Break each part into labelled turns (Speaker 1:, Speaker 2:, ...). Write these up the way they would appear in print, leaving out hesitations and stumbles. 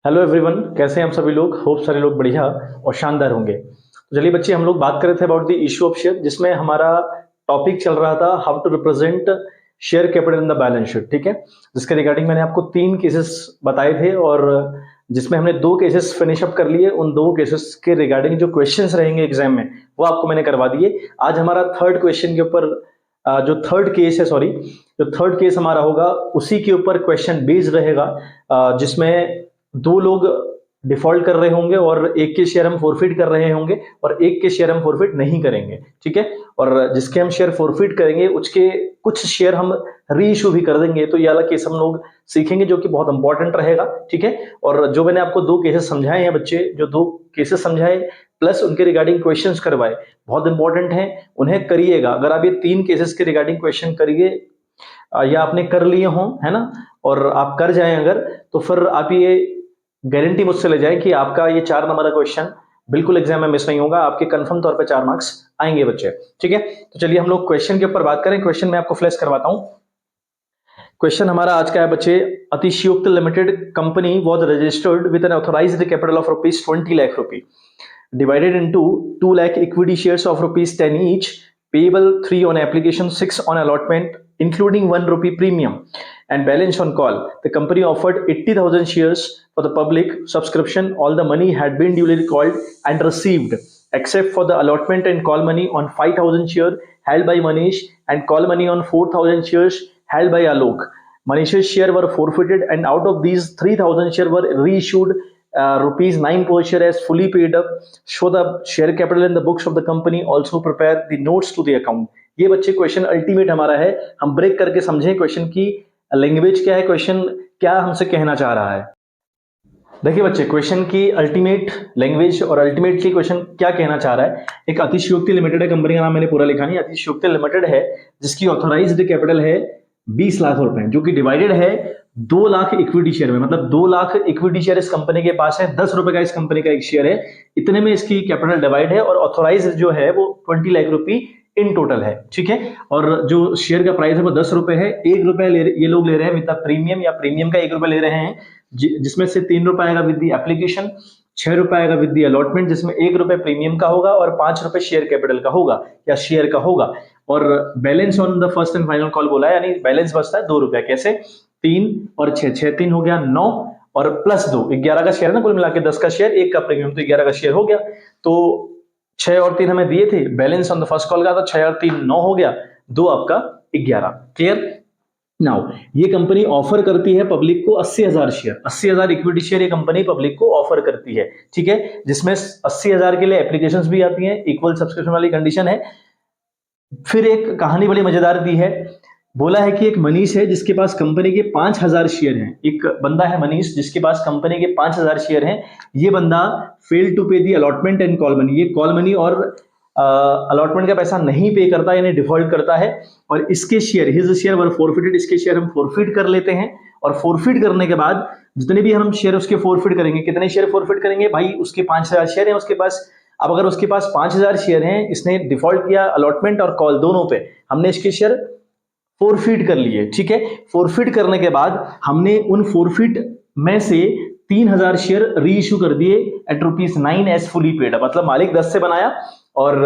Speaker 1: Hello everyone, कैसे हैं हम सभी लोग। होप सारे लोग बढ़िया और शानदार होंगे। तो चलिए बच्चे, हम लोग बात कर रहे थे about the issue of share, जिसमें हमारा टॉपिक चल रहा था how to represent share capital in the balance sheet. ठीक है, जिसके रिगार्डिंग मैंने आपको 3 केसेस बताए थे और जिसमें हमने 2 केसेस फिनिश अप कर लिए। उन 2 केसेस के रिगार्डिंग जो क्वेश्चंस रहेंगे एग्जाम में वो आपको मैंने करवा दिए। आज हमारा थर्ड क्वेश्चन के ऊपर जो थर्ड केस है, सॉरी, जो थर्ड केस हमारा होगा उसी के ऊपर क्वेश्चन बेस्ड रहेगा, जिसमें 2 लोग डिफॉल्ट कर रहे होंगे और एक के शेयर हम फोरफिट कर रहे होंगे और एक के शेयर हम फोरफिट नहीं करेंगे। ठीक है, और जिसके हम शेयर फोरफिट करेंगे उसके कुछ शेयर हम री इशू भी कर देंगे। तो ये वाला केस हम लोग सीखेंगे, जो कि बहुत इंपॉर्टेंट रहेगा। ठीक है, और जो मैंने आपको 2 केसेस समझाए हैं बच्चे, जो 2 केसेस समझाए प्लस उनके रिगार्डिंग क्वेश्चंस करवाए, बहुत इंपॉर्टेंट हैं, उन्हें करिएगा। अगर आप ये 3 केसेस के रिगार्डिंग क्वेश्चन करिए या आपने कर लिए हों, है ना, और आप कर जाएं अगर, तो फिर आप ये गारंटी मुझसे ले जाएं कि आपका ये 4 नंबर का क्वेश्चन बिल्कुल एग्जाम में मिस नहीं होगा, आपके कंफर्म तौर पे 4 मार्क्स आएंगे बच्चे। ठीक है, तो चलिए हम लोग क्वेश्चन के ऊपर बात करें। क्वेश्चन में आपको फ्लैश करवाता हूं। क्वेश्चन हमारा आज का है बच्चे, अतिशयोक्त limited company was registered with an authorised capital of ₹20 lakh, divided into 2 lakh equity shares of ₹10 each, payable 3 on application, 6 on allotment, including ₹1 premium, and balance on call. The company offered 80,000 shares for the public subscription. All the money had been duly called and received, except for the allotment and call money on 5,000 shares held by Manish and call money on 4,000 shares held by Alok. Manish's share were forfeited, and out of these 3,000 shares were reissued ₹9 per share as fully paid up. Show the share capital in the books of the company. Also prepare the notes to the account. ये बच्चे question ultimate हमारा है। हम break करके समझें question की language क्या है, क्वेश्चन क्या हमसे कहना चाह रहा है। देखिए बच्चे, क्वेश्चन की अल्टीमेट लैंग्वेज और अल्टीमेटली क्वेश्चन क्या कहना चाह रहा है। एक अतिशयोक्ति लिमिटेड है, कंपनी का नाम मैंने पूरा लिखा नहीं, अतिशयोक्ति लिमिटेड है, जिसकी ऑथोराइज्ड कैपिटल है 20 लाख रुपए, जो कि डिवाइडेड है 2 लाख इक्विटी शेयर में। मतलब 2 लाख इक्विटी शेयर इस कंपनी के पास है, ₹10 का इस कंपनी का एक शेयर है, इतने में इसकी कैपिटल डिवाइड है और ऑथोराइज जो है वो 20 लाख रुपए इन टोटल है। ठीक है, और जो शेयर का प्राइस है वो ₹10 है। ₹1 ये लोग ले रहे हैं विद प्रीमियम, या प्रीमियम का ₹1 ले रहे हैं, जिसमें से ₹3 आएगा विद दी एप्लीकेशन, ₹6 आएगा विद दी अलॉटमेंट, जिसमें ₹1 प्रीमियम का होगा और ₹5 शेयर कैपिटल का होगा या शेयर का होगा। और balance on the first and final call बोला है, यानी बैलेंस बचता है ₹2। कैसे? 3 और 6, 6 3 हो गया 9 और प्लस 2, 11 का शेयर है ना, कुल मिला के 10 का शेयर, 1 का प्रीमियम, तो 11 का शेयर हो गया। तो 6 और 3 हमें दिए थे, balance on the first call का, तो 6 और 3 9 हो गया, 2 आपका 11। क्लियर? नाउ ये कंपनी ऑफर करती है पब्लिक को 80,000 शेयर, 80,000 इक्विटी शेयर ये कंपनी पब्लिक को ऑफर करती है। ठीक है, जिसमें 80,000 के लिए एप्लीकेशंस भी आती हैं, इक्वल सब्सक्रिप्शन वाली कंडीशन है। फिर एक कहानी बड़ी मजेदार दी है, बोला है कि एक मनीष है जिसके पास कंपनी के 5,000 शेयर हैं। एक बंदा है मनीष जिसके पास कंपनी के 5,000 शेयर हैं। ये बंदा फेल टू पे दी अलॉटमेंट एंड कॉल मनी, ये कॉल मनी और अलॉटमेंट का पैसा नहीं पे करता, यानी डिफॉल्ट करता है, और इसके शेयर, हिज शेयर वर फॉरफिटेड, इसके शेयर हम फॉरफिट कर लेते हैं। और फॉरफिट करने के बाद जितने भी हम शेयर उसके फॉरफिट करेंगे, कितने शेयर फॉरफिट करेंगे भाई? उसके 5,000 शेयर हैं उसके पास। अब अगर उसके पास 5,000 शेयर हैं, इसने डिफॉल्ट किया अलॉटमेंट और कॉल दोनों पे, हमने इसके शेयर फोरफिट कर लिए। ठीक है, फोरफिट करने के बाद हमने उन फोरफिट में से 3,000 शेयर री इशू कर दिए एट ₹9 एज फुली पेड। मतलब मालिक 10 से बनाया और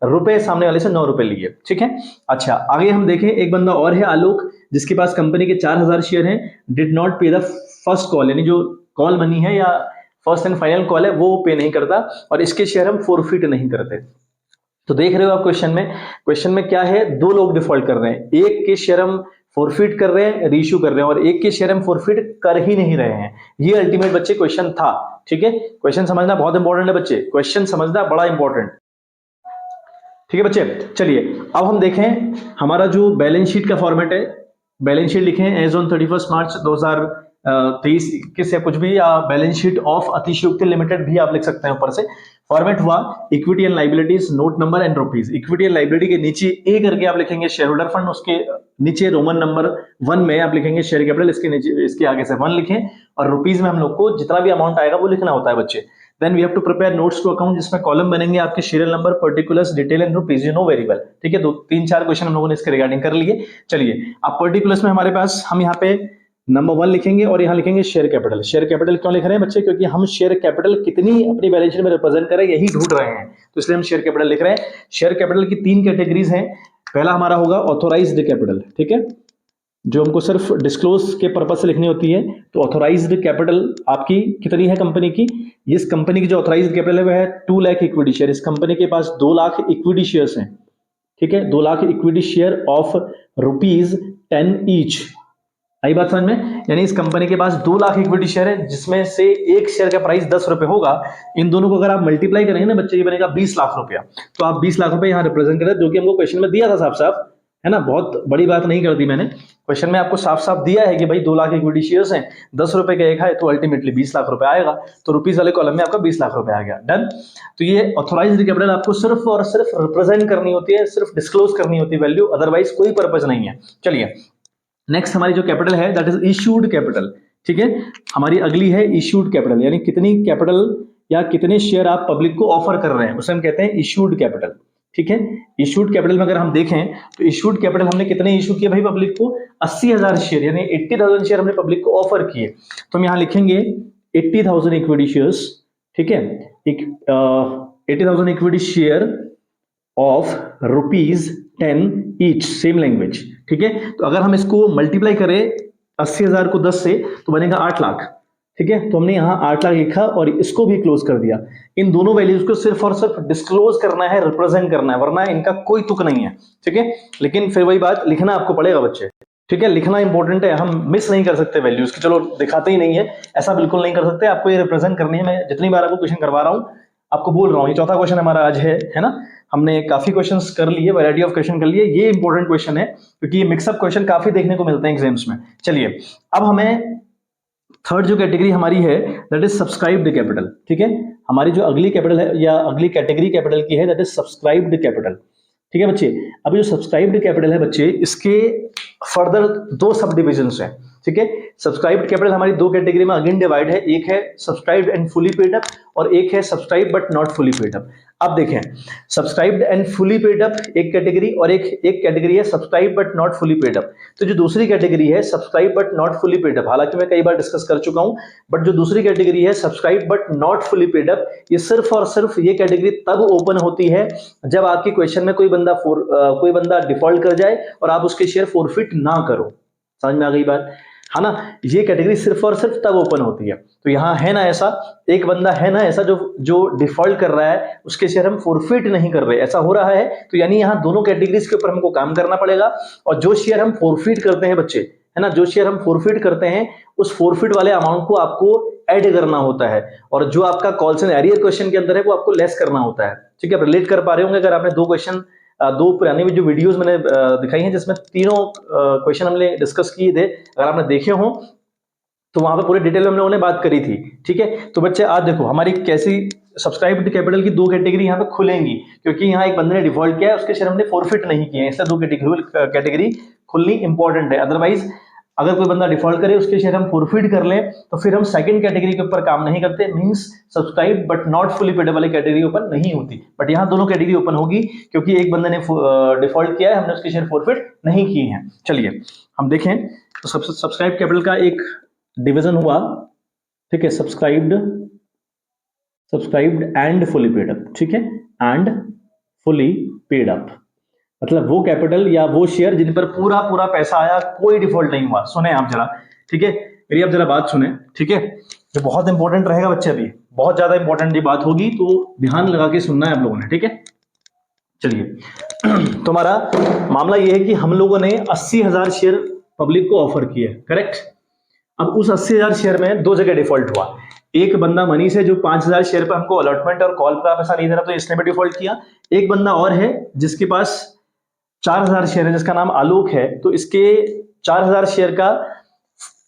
Speaker 1: रुपए सामने वाले से ₹9 लिए। ठीक है, अच्छा आगे हम देखें, एक बंदा और है आलोक, जिसके पास कंपनी के 4,000 शेयर हैं, डिड नॉट पे द फर्स्ट कॉल, यानी जो कॉल मनी है या फर्स्ट एंड फाइनल कॉल है वो पे नहीं करता, और इसके शेयर हम फोरफिट नहीं करते। तो देख रहे हो आप क्वेश्चन में क्या है, 2 लोग डिफॉल्ट कर रहे हैं, एक के शेयर हम फोरफिट कर रहे हैं, रीइश्यू कर रहे हैं, और एक के शेयर हम फोरफिट कर ही नहीं रहे हैं। ये अल्टीमेट बच्चे क्वेश्चन था। ठीक है, क्वेश्चन समझना बहुत इंपॉर्टेंट है बच्चे, क्वेश्चन समझना बड़ा इंपॉर्टेंट। ठीक है बच्चे, चलिए अब हम देखें हमारा जो बैलेंस शीट का फॉर्मेट है। बैलेंस शीट लिखें एज ऑन 31 मार्च 2023 21 या कुछ भी, या बैलेंस शीट ऑफ अतिशयोक्ति लिमिटेड भी आप लिख सकते हैं ऊपर से। फॉर्मेट हुआ equity and liabilities, note number and rupees. Equity and liability के नीचे ए करके आप लिखेंगे शेयर होल्डर फंड, उसके नीचे रोमन नंबर 1 में आप लिखेंगे शेयर कैपिटल, इसके नीचे इसके आगे से 1 लिखें, और रुपीज में हम लोग को जितना भी अमाउंट आएगा वो लिखना होता है बच्चे। Then we have to prepare notes to account, जिसमें कॉलम बनेंगे आपके serial number, particulars, detail and rupees, you know very well. ठीक है, 2 3 4 क्वेश्चन हम लोगों ने इसके रिगार्डिंग कर लिए। चलिए अब पर्टिकुलर्स में हमारे पास हम यहाँ पे नंबर 1 लिखेंगे और यहाँ लिखेंगे शेयर कैपिटल। शेयर कैपिटल क्यों लिख रहे हैं बच्चे? क्योंकि हम शेयर कैपिटल कितनी अपनी बैलेंस शीट में रिप्रेजेंट करें यही ढूंढ रहे हैं, तो इसलिए हम शेयर कैपिटल लिख रहे हैं। शेयर कैपिटल की 3 कैटेगरीज हैं। पहला हमारा होगा ऑथोराइज्ड कैपिटल, ठीक है, जो हमको सिर्फ डिस्क्लोज के पर्पज से लिखनी होती है। तो ऑथोराइज्ड कैपिटल आपकी कितनी है कंपनी की? इस कंपनी की जो ऑथोराइज्ड कैपिटल है वह है 2 लाख इक्विटी शेयर। इस कंपनी के पास 2 लाख इक्विटी शेयर्स हैं, ठीक है, 2 lakh equity share of ₹10 each. आई बात समझ में? यानी इस कंपनी के पास 2 लाख इक्विटी शेयर है, जिसमें से एक शेयर का प्राइस 10 रुपए होगा। इन दोनों को अगर आप मल्टीप्लाई करेंगे ना बच्चे, ये बनेगा 20 लाख रुपया। तो आप 20 लाख रुपए यहाँ रिप्रेजेंट करें, जो कि हमको क्वेश्चन में दिया था साफ साफ, है ना, बहुत बड़ी बात नहीं कर दी मैंने। क्वेश्चन में आपको साफ साफ दिया है कि भाई 2 लाख इक्विटी शेयर्स हैं, 10 रुपए का एक है, तो अल्टीमेटली 20 लाख रुपए आएगा। तो रुपीज वाले कॉलम में आपका 20 लाख रुपए आ गया। डन। तो ये ऑथोराइज्ड कैपिटल आपको सिर्फ और सिर्फ रिप्रेजेंट करनी होती है, सिर्फ डिस्क्लोज करनी होती है वैल्यू, अदरवाइज कोई पर्पज नहीं है। चलिए नेक्स्ट हमारी जो कैपिटल है दैट इज इश्यूड कैपिटल, ठीक है। हमारी अगली है इश्यूड कैपिटल, यानी कितनी कैपिटल या कितने शेयर आप पब्लिक को ऑफर कर रहे हैं, उसे हम कहते हैं इश्यूड कैपिटल, ठीक है। इश्यूड कैपिटल में अगर हम देखें तो इश्यूड कैपिटल हमने कितने इशू किए भाई पब्लिक को? 80,000 शेयर, यानी 80,000 शेयर हमने पब्लिक को ऑफर किए। तो हम यहां लिखेंगे 80,000 इक्विटी शेयर्स, ठीक है, 80,000 equity share of ₹10 each, same language, ठीक है। तो अगर हम इसको मल्टीप्लाई करें 80,000 को 10 से तो बनेगा 8 लाख, ठीक है। तो हमने यहां 8 लाख लिखा और इसको भी क्लोज कर दिया। इन दोनों वैल्यूज को सिर्फ और सिर्फ डिस्क्लोज करना है, रिप्रेजेंट करना है, वरना इनका कोई तुक नहीं है, ठीक है। लेकिन फिर वही बात, लिखना आपको पड़ेगा बच्चे, ठीक है, लिखना इंपॉर्टेंट है। हम मिस नहीं कर सकते वैल्यूज की, चलो दिखाते ही नहीं है, ऐसा बिल्कुल नहीं कर सकते। आपको ये रिप्रेजेंट करनी है। मैं जितनी बार आपको क्वेश्चन करवा रहा हूं आपको बोल रहा हूं, ये चौथा क्वेश्चन हमारा आज है ना। हमने काफी क्वेश्चंस कर लिए, वैरायटी ऑफ क्वेश्चन कर लिए। ये इंपॉर्टेंट क्वेश्चन है क्योंकि ये मिक्सअप क्वेश्चन काफी देखने को मिलते हैं एग्जाम्स में। चलिए अब हमें थर्ड जो कैटेगरी हमारी है दैट इज सब्सक्राइब्ड कैपिटल, ठीक है। हमारी जो अगली कैपिटल है या अगली कैटेगरी कैपिटल की है दैट इज सब्सक्राइब्ड कैपिटल, ठीक है बच्चे। अभी जो सब्सक्राइब्ड कैपिटल है बच्चे, इसके फर्दर 2 सब डिविजन्स हैं, ठीक है। सब्सक्राइब्ड कैपिटल हमारी 2 कैटेगरी में अगेन डिवाइड है, एक है subscribed and fully paid up और एक है subscribed but not fully paid up. अब देखें, subscribed and fully paid up एक कैटेगरी और एक कैटेगरी है subscribe but not fully paid up. तो जो दूसरी कैटेगरी है subscribe but not fully paid up, हालांकि मैं कई बार डिस्कस कर चुका हूं, बट जो दूसरी कैटेगरी है subscribe but not fully paid up, ये सिर्फ और सिर्फ ये कैटेगरी तब ओपन होती है जब आपकी क्वेश्चन में कोई बंदा डिफॉल्ट कर जाए और आप उसके शेयर फॉरफिट ना करो। समझ में आ गई बात, है ना। ये कैटेगरी सिर्फ और सिर्फ तब ओपन होती है। तो यहां है ना ऐसा, एक बंदा है ना ऐसा जो डिफॉल्ट कर रहा है, उसके शेयर हम फॉरफिट नहीं कर रहे, ऐसा हो रहा है। तो यानी यहां दोनों कैटेगरीज के ऊपर हमको काम करना पड़ेगा। और जो शेयर हम फॉरफिट करते हैं बच्चे, है ना, जो शेयर हम फॉरफिट करते हैं उस फॉरफिट वाले अमाउंट को आपको ऐड करना होता है, और जो आपका कॉल्स एंड एरियर क्वेश्चन के अंदर है वो आपको लेस करना होता है, ठीक है। आप रिलेट कर पा रहे होंगे अगर आपने 2 पुरानी जो वीडियोस मैंने दिखाई हैं जिसमें तीनों क्वेश्चन हमने डिस्कस किए थे, अगर आपने देखे हो तो वहां पे पूरे डिटेल में हम लोगों ने बात करी थी, ठीक है। तो बच्चे आज देखो हमारी कैसी सब्सक्राइब्ड कैपिटल की 2 कैटेगरी यहाँ पे खुलेंगी, क्योंकि यहाँ एक बंदे ने डिफॉल्ट किया है, उसके शेयर हमने फॉरफिट नहीं किए हैं, इसलिए 2 कैटेगरी खुलनी इंपॉर्टेंट है। अदरवाइज अगर कोई बंदा डिफॉल्ट करे, उसके शेयर हम फॉरफिट कर लें, तो फिर हम सेकंड कैटेगरी के ऊपर काम नहीं करते, means subscribe but not fully paid वाली कैटेगरी ओपन नहीं होती। बट यहाँ दोनों कैटेगरी ओपन होगी क्योंकि एक बंदे ने डिफॉल्ट किया है, हमने उसके शेयर फॉरफिट नहीं किए हैं। चलिए हम देखें तो सब्सक्राइब कैपिटल का एक डिवीजन हुआ, ठीक है, subscribed and fully paid up, ठीक है, एंड फुली पेड अप मतलब वो कैपिटल या वो शेयर जिन पर पूरा पैसा आया, कोई डिफॉल्ट नहीं हुआ। सुने आप जरा, ठीक है, मेरी आप जरा बात सुने, ठीक है, ये बहुत इंपॉर्टेंट रहेगा बच्चे, अभी बहुत ज्यादा इंपॉर्टेंट ये बात होगी, तो ध्यान लगा के सुनना है आप लोगों ने, ठीक है। चलिए तो हमारा मामला ये है कि हम लोगों ने 80,000 शेयर पब्लिक को ऑफर किए, करेक्ट। अब उस 80,000 शेयर में 2 जगह डिफॉल्ट हुआ। एक बंदा मनीष है जो 5,000 शेयर पर हमको अलॉटमेंट और कॉल पर पैसा नहीं दे रहा, तो इसने भी डिफॉल्ट किया। एक बंदा और है जिसके पास 4,000 शेयर है, जिसका नाम आलोक है, तो इसके 4,000 शेयर का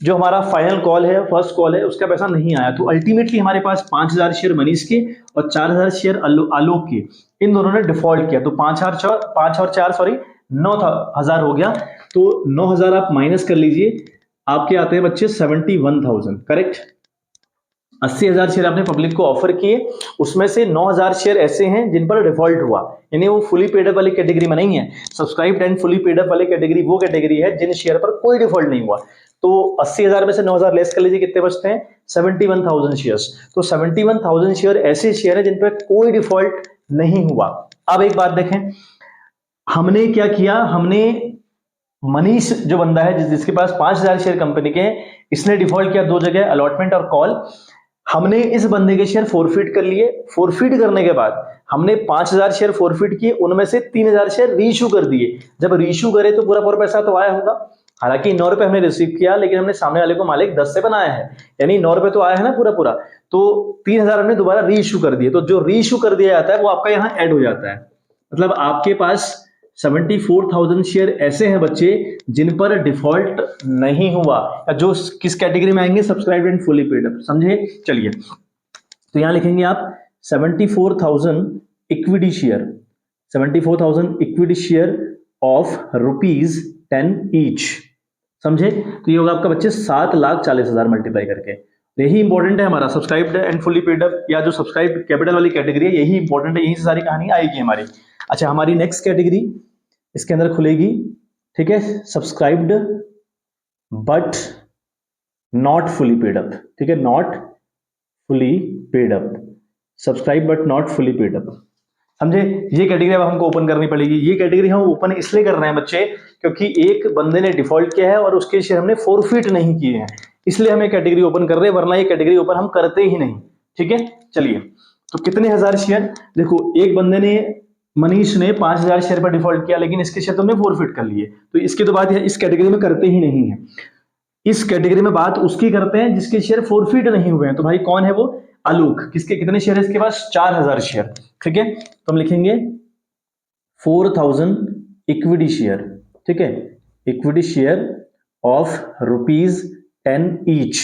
Speaker 1: जो हमारा फाइनल कॉल है, फर्स्ट कॉल है, उसका पैसा नहीं आया। तो अल्टीमेटली हमारे पास 5,000 शेयर मनीष के और 4,000 शेयर आलोक के, इन दोनों ने डिफॉल्ट किया। तो 5 और 4 9,000 हो गया। तो 9,000 आप माइनस कर लीजिए, आपके आते हैं बच्चे 71,000, करेक्ट। 80,000 शेयर आपने पब्लिक को ऑफर किए, उसमें से 9,000 शेयर ऐसे हैं जिन पर डिफॉल्ट हुआ, यानी वो फुली पेड अप वाली कैटेगरी में नहीं है। Subscribed and fully paid up वाली कैटेगरी वो कैटेगरी है जिन शेयर पर कोई डिफॉल्ट नहीं हुआ। तो 80,000 में से 9,000 लेस कर लीजिए, कितने बचते हैं? 71,000 शेयर्स। तो 71,000 शेयर ऐसे शेयर है जिन पर कोई डिफॉल्ट नहीं हुआ। अब एक बात देखें, हमने क्या किया, हमने मनीष जो बंदा है जिसके पास 5,000 शेयर कंपनी के हैं, इसने डिफॉल्ट किया दो जगह, अलॉटमेंट और कॉल। हमने इस बंदे के शेयर फोरफिट कर लिए। फोरफिट करने के बाद हमने 5,000 शेयर फोरफिट किए, उनमें से 3,000 शेयर रीइश्यू कर दिए। जब रीइश्यू करे तो पूरा पूरा पैसा तो आया होगा। हालांकि 9 रुपए हमने रिसीव किया, लेकिन हमने सामने वाले को मालिक 10 से बनाया है, यानी 9 रुपए तो आया है ना पूरा पूरा। तो 3,000 हमने दोबारा रीइश्यू कर दिए। तो जो रीइश्यू कर दिया जाता है वो आपका यहाँ ऐड हो जाता है। मतलब आपके पास 74,000 शेयर ऐसे हैं बच्चे जिन पर डिफॉल्ट नहीं हुआ, या जो किस कैटेगरी में आएंगे? Subscribed and fully paid up. समझे? चलिए, तो यहां लिखेंगे आप 74,000 equity share, 74,000 equity share of ₹10 each. समझे? तो ये होगा आपका बच्चे 7,40,000 मल्टीप्लाई करके। यही इंपॉर्टेंट है हमारा subscribed and fully paid up, या जो सब्सक्राइब कैपिटल वाली कैटेगरी है, यही इंपॉर्टेंट है, यही से सारी कहानी आएगी हमारी। अच्छा, हमारी नेक्स्ट कैटेगरी इसके अंदर खुलेगी, ठीक है, subscribed but not fully paid up. ठीक है, not fully paid up, subscribe but not fully paid up. समझे? ये कैटेगरी अब हमको ओपन करनी पड़ेगी। ये कैटेगरी हम ओपन इसलिए कर रहे हैं बच्चे क्योंकि एक बंदे ने डिफॉल्ट किया है और उसके शेयर हमने फोरफिट नहीं किए हैं, इसलिए हम ये कैटेगरी ओपन कर रहे हैं, वरना ये कैटेगरी ओपन हम करते ही नहीं। ठीक है, चलिए, तो कितने हजार शेयर? देखो, एक बंदे ने, मनीष ने 5,000 शेयर पर डिफॉल्ट किया, लेकिन इसके शेयर तो हमने फोरफिट कर लिए, तो इसकी तो बात इस कैटेगरी में करते ही नहीं है। इस कैटेगरी में बात उसकी करते हैं जिसके शेयर फोरफिट नहीं हुए हैं। तो भाई कौन है वो? आलोक। किसके कितने शेयर है इसके पास? 4,000 शेयर। ठीक है, तो हम लिखेंगे 4,000 इक्विटी शेयर। ठीक है, इक्विटी शेयर ऑफ ₹10 ईच।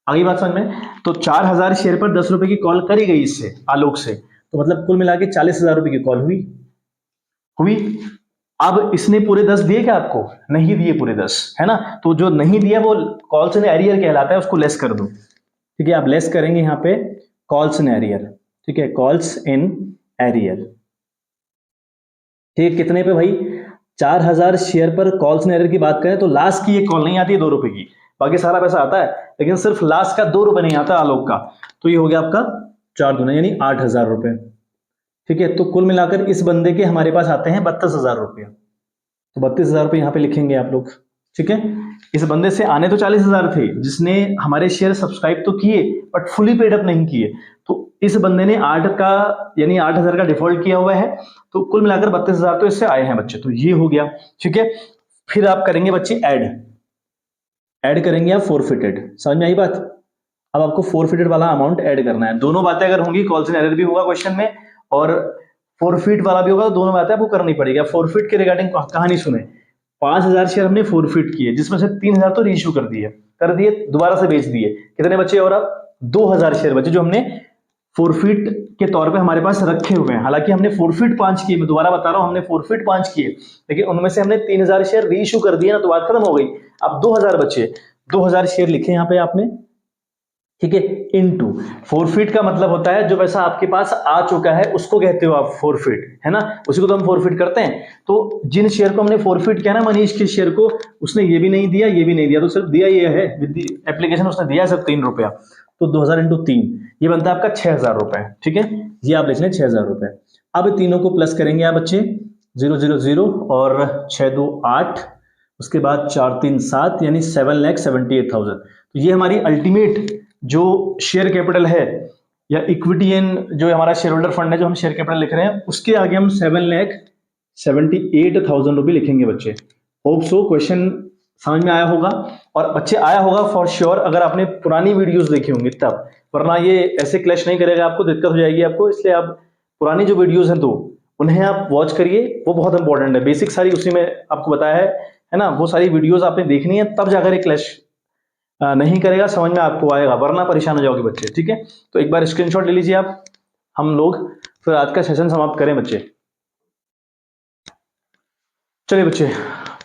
Speaker 1: आगे बात समझ में? तो 4,000 शेयर पर 10 रुपए की कॉल करी गई इससे, आलोक से, तो मतलब कुल मिला के 40,000 रुपए की कॉल हुई। अब इसने पूरे 10 दिए क्या आपको? नहीं दिए पूरे 10, है ना? तो जो नहीं दिया वो कॉल्स इन एरियर कहलाता है, उसको लेस कर दो। ठीक है, आप लेस करेंगे यहाँ पे कॉल्स इन एरियर। ठीक है, कॉल्स इन एरियर। ठीक है, कितने पे भाई? 4,000 शेयर पर कॉल्स इन एरियर की बात करें तो लास्ट की ये कॉल नहीं आती है 2 रुपए की, बाकी सारा पैसा आता है, लेकिन सिर्फ लास्ट का 2 रुपए नहीं आता आलोक का। तो ये हो गया आपका 4 दूना यानी 8,000 रुपए। ठीक है, तो कुल मिलाकर इस बंदे के हमारे पास आते हैं 32,000 रुपये। तो 32,000 रुपये यहां पे लिखेंगे आप लोग। ठीक है, इस बंदे से आने तो 40,000 थे, जिसने हमारे शेयर सब्सक्राइब तो किए बट फुली पेड अप नहीं किए। तो इस बंदे ने 8 का यानी 8,000 का डिफॉल्ट किया हुआ है, तो कुल मिलाकर 32,000 तो इससे आए हैं बच्चे। तो ये हो गया। ठीक है, फिर आप करेंगे बच्चे ऐड करेंगे आप फोरफिटेड। समझ में आई बात? अब आपको फोरफिटेड वाला अमाउंट ऐड करना है। दोनों बातें अगर होंगी, कॉल्स इन एरर भी होगा क्वेश्चन में और फोरफिट वाला भी होगा, तो दोनों बातें आपको करनी पड़ेगी। फोरफिट के रिगार्डिंग कहानी सुने। 5,000 शेयर हमने फोरफिट किए, जिसमें से 3,000 तो रीइश्यू कर दिए, दोबारा से बेच दिए। कितने बचे? और अब 2,000 शेयर बचे जो हमने फोरफिट के तौर पे हमारे पास रखे हुए हैं। हालांकि हमने फोरफिट 5 किए, मैं दोबारा बता रहा हूं, हमने फोरफिट 5 किए, लेकिन उनमें से हमने 3,000 शेयर रीइश्यू कर दिए ना, तो बात खत्म हो गई। अब 2,000 बचे, 2,000 शेयर लिखे यहाँ पे आपने। ठीक है, इनटू फोरफिट का मतलब होता है जो पैसा आपके पास आ चुका है उसको कहते हो आप फोरफिट, है ना? उसी को तो हम फोरफिट करते हैं। तो जिन शेयर को हमने फोरफिट किया ना, मनीष के शेयर को, उसने ये भी नहीं दिया, ये भी नहीं दिया, तो सिर्फ दिया ये है विद एप्लीकेशन, उसने दिया सिर्फ 3 रुपया। तो 2,000 इंटू 3 ये बनता है आपका 6,000 रुपए। ठीक है, ये आप लिख लें 6,000 रुपए। अब तीनों को प्लस करेंगे आप बच्चे, 0 0 0 और 6 2 8, उसके बाद 4 3 7 यानी 7,78,000। तो ये हमारी अल्टीमेट जो शेयर कैपिटल है या इक्विटी एंड जो हमारा शेयर होल्डर फंड है, जो हम शेयर कैपिटल लिख रहे हैं, उसके आगे हम 7,78,000 रुपये लिखेंगे बच्चे। होप सो क्वेश्चन समझ में आया होगा, और बच्चे आया होगा फॉर श्योर अगर आपने पुरानी वीडियोस देखी होंगी तब, वरना ये ऐसे क्लैश नहीं करेगा, आपको दिक्कत हो जाएगी आपको। इसलिए आप पुरानी जो वीडियोस हैं तो उन्हें आप वॉच करिए, वो बहुत इंपॉर्टेंट है। बेसिक सारी उसी में आपको बताया है ना, वो सारी वीडियोस आपने देखनी है, तब जाकर एक क्लैश नहीं करेगा, समझ में आपको आएगा, वरना परेशान हो जाओगे बच्चे। ठीक है, तो एक बार स्क्रीनशॉट ले लीजिए आप, हम लोग फिर आज का सेशन समाप्त करें बच्चे। चलिए बच्चे,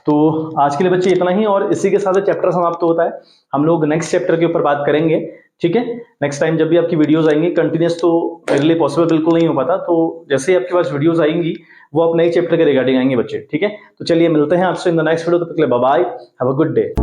Speaker 1: तो आज के लिए बच्चे इतना ही, और इसी के साथ चैप्टर समाप्त होता है। हम लोग नेक्स्ट चैप्टर के ऊपर बात करेंगे। ठीक है, नेक्स्ट टाइम जब भी आपकी वीडियोस आएंगी, कंटिन्यूस तो मेरे लिए पॉसिबल बिल्कुल नहीं हो पाता, तो जैसे ही आपके पास वीडियोस आएंगी वो आप नए चैप्टर के रिगार्डिंग आएंगे बच्चे। ठीक है, तो चलिए मिलते हैं आपसे इन द नेक्स्ट वीडियो। तब तक के लिए bye bye, have a good day.